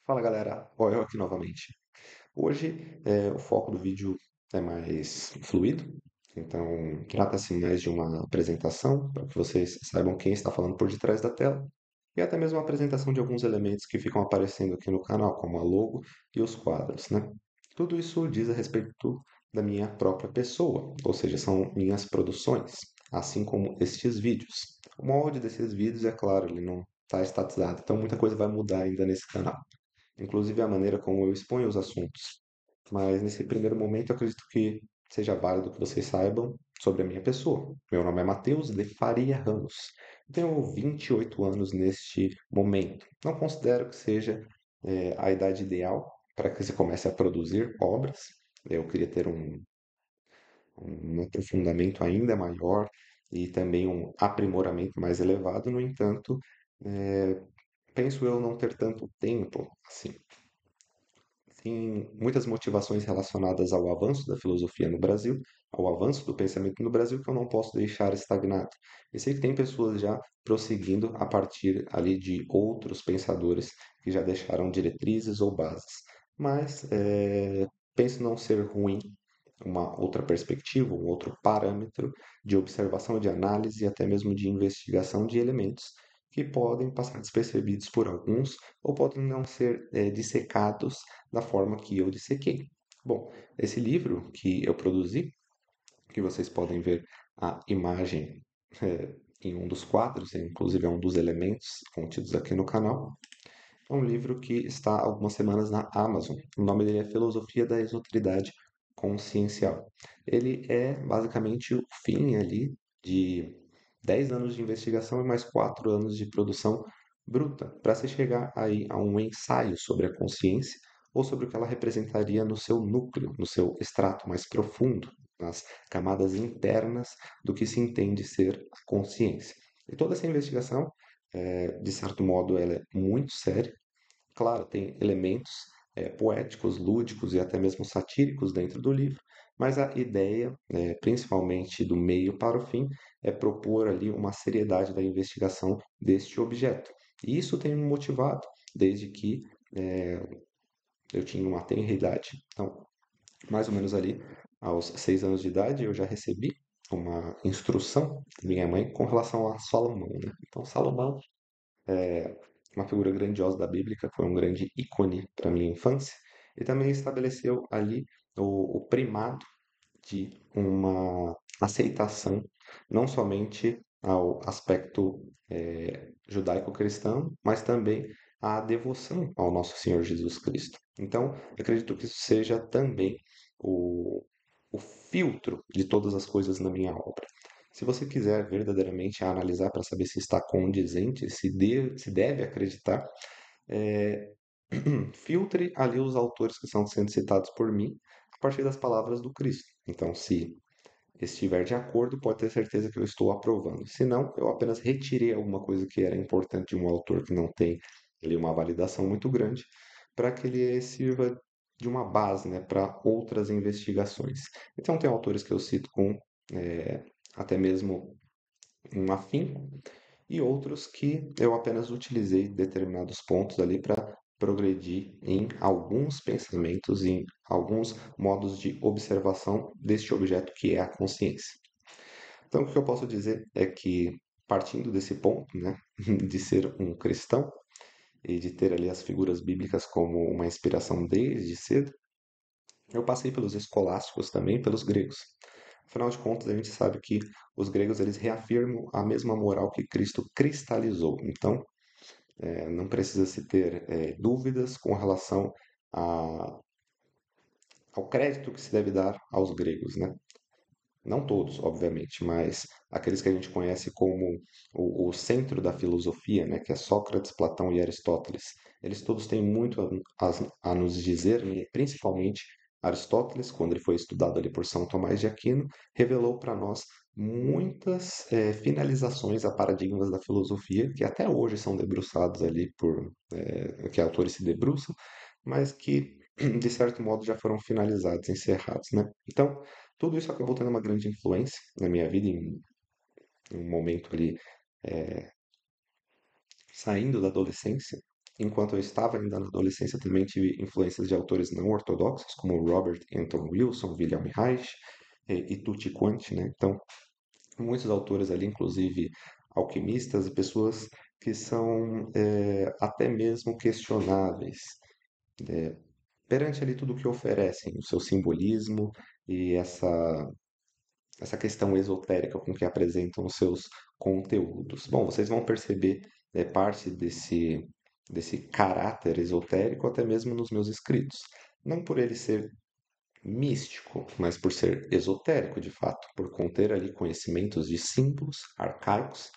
Fala galera, ó, eu aqui novamente. Hoje o foco do vídeo é mais fluido, então trata-se mais de uma apresentação para que vocês saibam quem está falando por detrás da tela e até mesmo a apresentação de alguns elementos que ficam aparecendo aqui no canal, como a logo e os quadros, né? Tudo isso diz a respeito da minha própria pessoa, ou seja, são minhas produções, assim como estes vídeos. O molde desses vídeos, é claro, ele não está estatizado, então muita coisa vai mudar ainda nesse canal, inclusive a maneira como eu exponho os assuntos. Mas nesse primeiro momento, eu acredito que seja válido que vocês saibam sobre a minha pessoa. Meu nome é Matheus de Faria Ramos. Eu tenho 28 anos neste momento. Não considero que seja a idade ideal para que se comece a produzir obras. Eu queria ter um aprofundamento ainda maior e também um aprimoramento mais elevado. No entanto, eh, penso eu não ter tanto tempo assim. Tem muitas motivações relacionadas ao avanço da filosofia no Brasil, ao avanço do pensamento no Brasil, que eu não posso deixar estagnado. Eu sei que tem pessoas já prosseguindo a partir ali de outros pensadores que já deixaram diretrizes ou bases, mas penso não ser ruim uma outra perspectiva, um outro parâmetro de observação, de análise e até mesmo de investigação de elementos que podem passar despercebidos por alguns ou podem não ser dissecados da forma que eu dissequei. Bom, esse livro que eu produzi, que vocês podem ver a imagem em um dos quadros, inclusive é um dos elementos contidos aqui no canal, é um livro que está há algumas semanas na Amazon. O nome dele é Filosofia da Esotridade Consciencial. Ele é basicamente o fim ali de 10 anos de investigação e mais 4 anos de produção bruta para se chegar aí a um ensaio sobre a consciência ou sobre o que ela representaria no seu núcleo, no seu extrato mais profundo, nas camadas internas do que se entende ser a consciência. E toda essa investigação, de certo modo, ela é muito séria. Claro, tem elementos poéticos, lúdicos e até mesmo satíricos dentro do livro, mas a ideia, principalmente do meio para o fim, é propor ali uma seriedade da investigação deste objeto. E isso tem me motivado desde que eh, eu tinha uma tenra idade. Então, mais ou menos ali, aos 6 anos de idade, eu já recebi uma instrução da minha mãe com relação a Salomão, né? Então, Salomão é uma figura grandiosa da Bíblia, foi um grande ícone para minha infância, e também estabeleceu ali o primado de uma aceitação não somente ao aspecto judaico-cristão, mas também à devoção ao nosso Senhor Jesus Cristo. Então, acredito que isso seja também o, o filtro de todas as coisas na minha obra. Se você quiser verdadeiramente analisar para saber se está condizente, se deve acreditar, é, filtre ali os autores que estão sendo citados por mim a partir das palavras do Cristo. Então, se estiver de acordo, pode ter certeza que eu estou aprovando. Se não, eu apenas retirei alguma coisa que era importante de um autor que não tem ali uma validação muito grande, para que ele sirva de uma base, né, para outras investigações. Então, tem autores que eu cito com até mesmo um afinco, e outros que eu apenas utilizei determinados pontos ali para progredir em alguns pensamentos, em alguns modos de observação deste objeto que é a consciência. Então, o que eu posso dizer é que, partindo desse ponto, né, de ser um cristão e de ter ali as figuras bíblicas como uma inspiração desde cedo, eu passei pelos escolásticos também, pelos gregos. Afinal de contas, a gente sabe que os gregos eles reafirmam a mesma moral que Cristo cristalizou. Então, não precisa se ter dúvidas com relação a, ao crédito que se deve dar aos gregos, né? Não todos, obviamente, mas aqueles que a gente conhece como o centro da filosofia, né, que é Sócrates, Platão e Aristóteles. Eles todos têm muito a nos dizer, e principalmente Aristóteles, quando ele foi estudado ali por São Tomás de Aquino, revelou para nós muitas finalizações a paradigmas da filosofia que até hoje são debruçados ali por que autores se debruçam, mas que de certo modo já foram finalizados, encerrados, né? Então, tudo isso acabou tendo uma grande influência na minha vida, em um momento ali, saindo da adolescência. enquanto eu estava ainda na adolescência, também tive influências de autores não ortodoxos, como Robert Anton Wilson, William Reich e Tutti Quanti, né? Então, muitos autores ali, inclusive alquimistas e pessoas que são até mesmo questionáveis perante ali tudo que oferecem, o seu simbolismo e essa questão esotérica com que apresentam os seus conteúdos. Bom, vocês vão perceber parte desse caráter esotérico até mesmo nos meus escritos. Não por ele ser místico, mas por ser esotérico de fato, por conter ali conhecimentos de símbolos arcaicos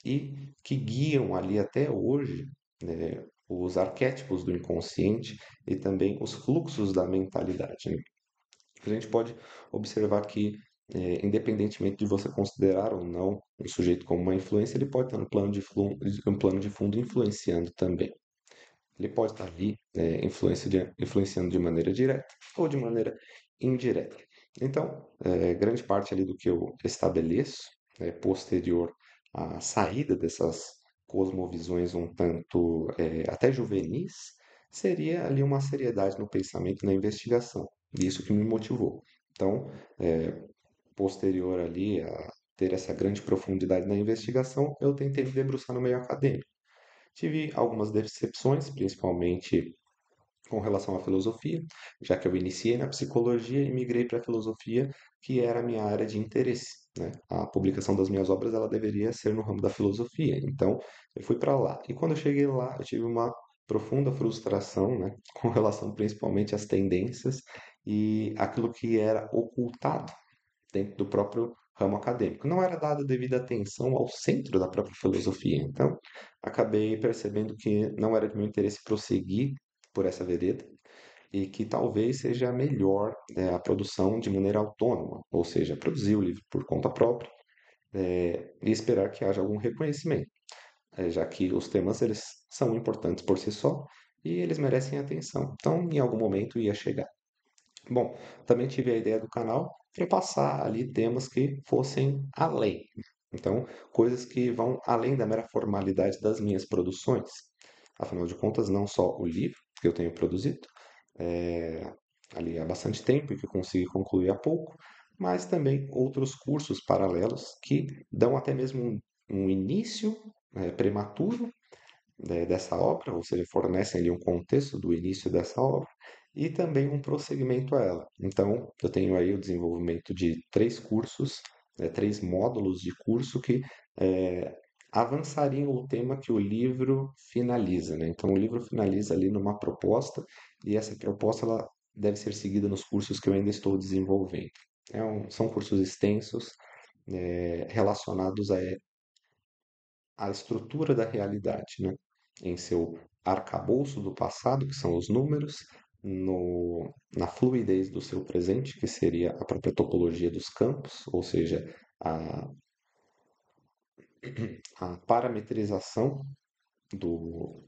e que guiam ali até hoje os arquétipos do inconsciente e também os fluxos da mentalidade, né? A gente pode observar que, independentemente de você considerar ou não um sujeito como uma influência, ele pode estar no plano um plano de fundo influenciando também. Ele pode estar ali influenciando de maneira direta ou de maneira indireta. Então, grande parte ali do que eu estabeleço, posterior à saída dessas cosmovisões um tanto até juvenis, seria ali uma seriedade no pensamento e na investigação. Isso que me motivou. Então, posterior ali a ter essa grande profundidade na investigação, eu tentei me debruçar no meio acadêmico. Tive algumas decepções, principalmente com relação à filosofia, já que eu iniciei na psicologia e migrei para a filosofia, que era a minha área de interesse, né? A publicação das minhas obras ela deveria ser no ramo da filosofia, então eu fui para lá. E quando eu cheguei lá, eu tive uma profunda frustração, né, com relação principalmente às tendências e aquilo que era ocultado dentro do próprio ramo acadêmico. Não era dada devida atenção ao centro da própria filosofia. Então, acabei percebendo que não era de meu interesse prosseguir por essa vereda e que talvez seja melhor a produção de maneira autônoma, ou seja, produzir o livro por conta própria e esperar que haja algum reconhecimento, já que os temas eles são importantes por si só e eles merecem atenção. Então, em algum momento ia chegar. Bom, também tive a ideia do canal para passar ali temas que fossem além. Então, coisas que vão além da mera formalidade das minhas produções. Afinal de contas, não só o livro que eu tenho produzido, é, ali há bastante tempo e que eu consegui concluir há pouco, mas também outros cursos paralelos que dão até mesmo um início prematuro dessa obra, ou seja, fornecem ali um contexto do início dessa obra e também um prosseguimento a ela. Então, eu tenho aí o desenvolvimento de três cursos, três módulos de curso que avançariam o tema que o livro finaliza, né? Então, o livro finaliza ali numa proposta e essa proposta ela deve ser seguida nos cursos que eu ainda estou desenvolvendo. São cursos extensos, relacionados à estrutura da realidade, né? Em seu arcabouço do passado, que são os números, na fluidez do seu presente, que seria a própria topologia dos campos, ou seja, a, a parametrização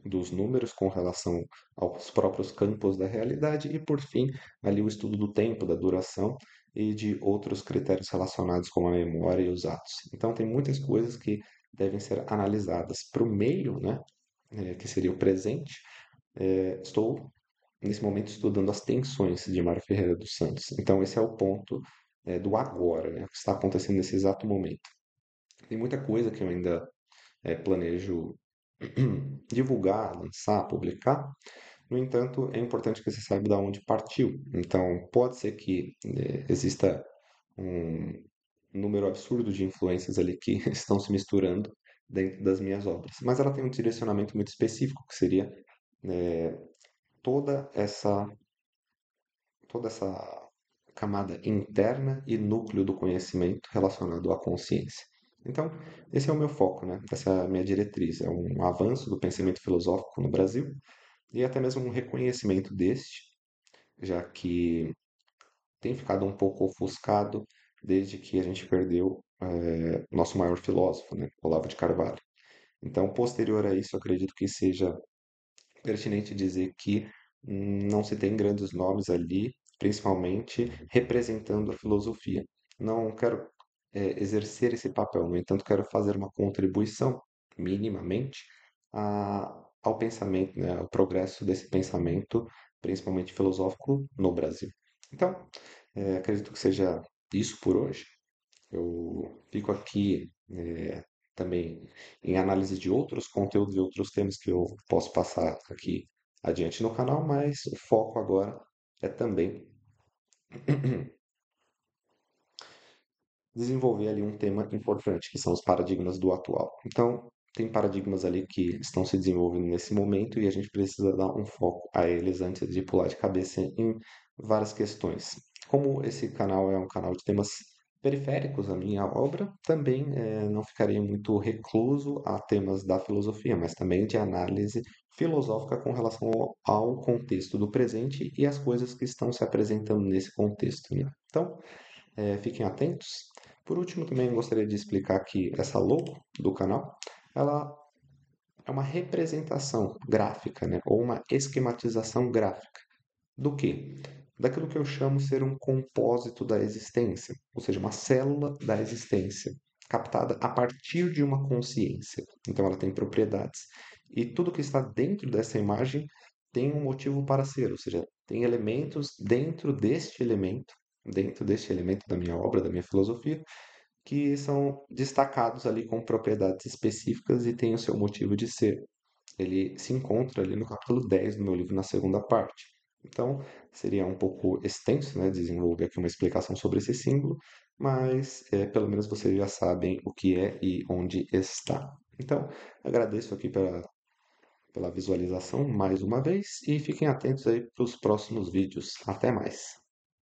dos números com relação aos próprios campos da realidade, e por fim, ali o estudo do tempo, da duração e de outros critérios relacionados com a memória e os atos. Então, tem muitas coisas que devem ser analisadas para o meio, né, que seria o presente. Estou, nesse momento, estudando as tensões de Mário Ferreira dos Santos. Então, esse é o ponto, do agora, né, que está acontecendo nesse exato momento. Tem muita coisa que eu ainda planejo divulgar, lançar, publicar. No entanto, é importante que você saiba de onde partiu. Então, pode ser que exista um número absurdo de influências ali que estão se misturando dentro das minhas obras. Mas ela tem um direcionamento muito específico, que seria eh, toda essa toda essa camada interna e núcleo do conhecimento relacionado à consciência. Então, esse é o meu foco, né? Essa é a minha diretriz, é um avanço do pensamento filosófico no Brasil e até mesmo um reconhecimento deste, já que tem ficado um pouco ofuscado desde que a gente perdeu nosso maior filósofo, né? Olavo de Carvalho. Então, posterior a isso, eu acredito que seja pertinente dizer que não se tem grandes nomes ali, principalmente representando a filosofia. Não quero exercer esse papel, no entanto, quero fazer uma contribuição, minimamente, ao pensamento, né, ao progresso desse pensamento, principalmente filosófico, no Brasil. Então, acredito que seja isso por hoje. Eu fico aqui também em análise de outros conteúdos e outros temas que eu posso passar aqui adiante no canal, mas o foco agora é também desenvolver ali um tema importante, que são os paradigmas do atual. Então, tem paradigmas ali que estão se desenvolvendo nesse momento e a gente precisa dar um foco a eles antes de pular de cabeça em várias questões. Como esse canal é um canal de temas periféricos à minha obra, também não ficaria muito recluso a temas da filosofia, mas também de análise filosófica com relação ao contexto do presente e as coisas que estão se apresentando nesse contexto, né? Então, fiquem atentos. Por último, também gostaria de explicar que essa logo do canal, ela é uma representação gráfica, né? Ou uma esquematização gráfica. Do quê? Daquilo que eu chamo ser um compósito da existência, ou seja, uma célula da existência, captada a partir de uma consciência. Então ela tem propriedades. E tudo que está dentro dessa imagem tem um motivo para ser, ou seja, tem elementos dentro deste elemento da minha obra, da minha filosofia, que são destacados ali com propriedades específicas e têm o seu motivo de ser. Ele se encontra ali no capítulo 10 do meu livro, na segunda parte. Então, seria um pouco extenso, né, desenvolver aqui uma explicação sobre esse símbolo, mas pelo menos vocês já sabem o que é e onde está. Então, agradeço aqui pela visualização mais uma vez e fiquem atentos aí para os próximos vídeos. Até mais!